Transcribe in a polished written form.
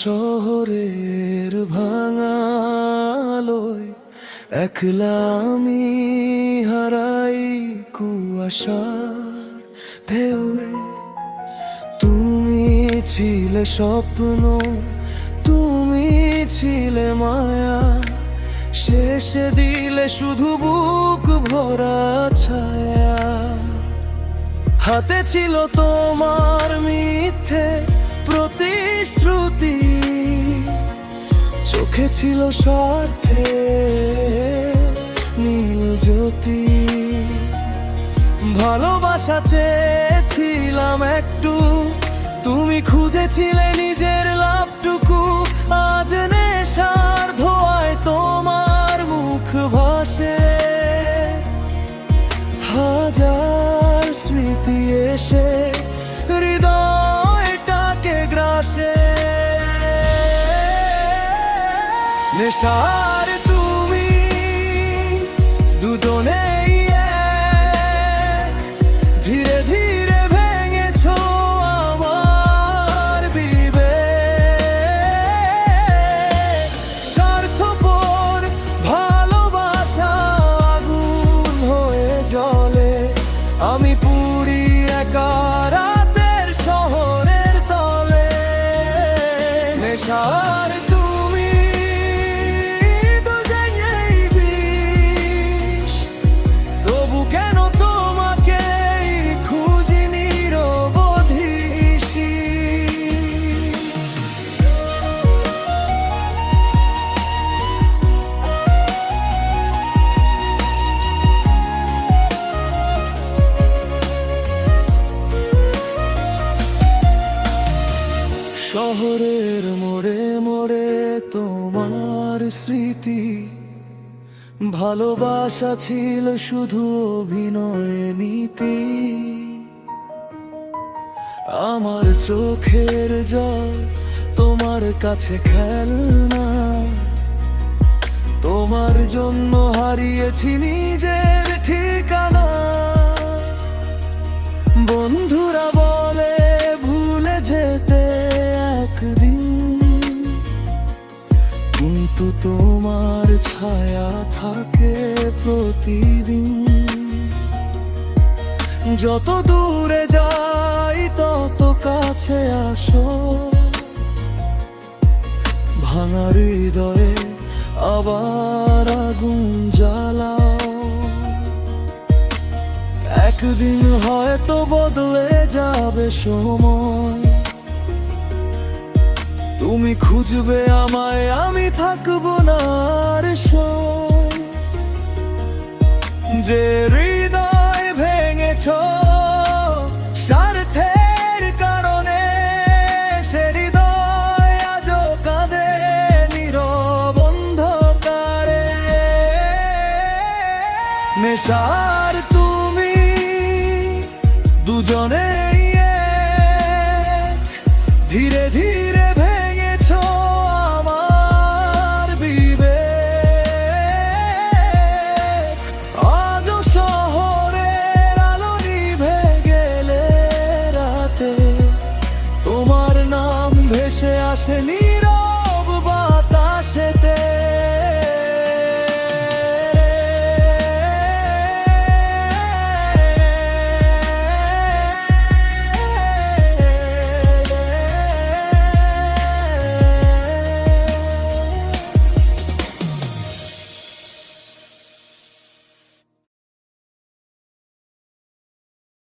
শহরের ভাঙালোয় একলা আমি হারাই কুয়াশার ঢেউয়ে। তুমি ছিলে স্বপ্ন, তুমি ছিলে মায়া, শেষে দিলে শুধু বুক ভরা ছায়া। হাতে ছিল তোমার মিথ্যে প্রতিশ্রুতি, চোখে ছিল স্বার্থে নীল জ্যোতি। ভালোবাসা চেয়েছিলাম একটু, তুমি খুঁজেছিলে নিজের লাভটুকু। আজ নেশার ধোঁয়ায় তোমার মুখ ভাসে, হাজার স্মৃতি এসে হৃদয়টাকে গ্রাসে। নেশার তুমি দুজনেই এক, ধীরে ধীরে ভেঙেছো আমার বিবেক। স্বার্থপর ভালোবাসা আগুন হয়ে জ্বলে, আমি পুরি একা রাতের শহরের তলে। নেশার তুমি দুজনেই বিষ, তবু কেন তোমাকে খুঁজি নিরবধিসী। শহরের মোড়ে মোড়ে তোমার স্মৃতি, ভালোবাসা ছিল শুধু অভিনয় নীতি। আমার চোখের জল তোমার কাছে খেলনা, তোমার জন্য হারিয়েছি নিজের ঠিকানা। বন্ধুরা বলে ভুলে যেতে একদিন, কিন্তু তোমার ছায়া থাকে প্রতিদিন। যত দূরে যাই তত কাছে আসো, ভাঙা হৃদয়ে আবার আগুন জ্বালাও। একদিন হয়তো বদলে যাবে সময়, তুমি খুঁজবে আমায়, আমি থাকবো না আর সয়। যে হৃদয় ভেঙেছো স্বার্থের কারণে, সে হৃদয় আজও কাঁদে নীরব অন্ধকারে। নেশা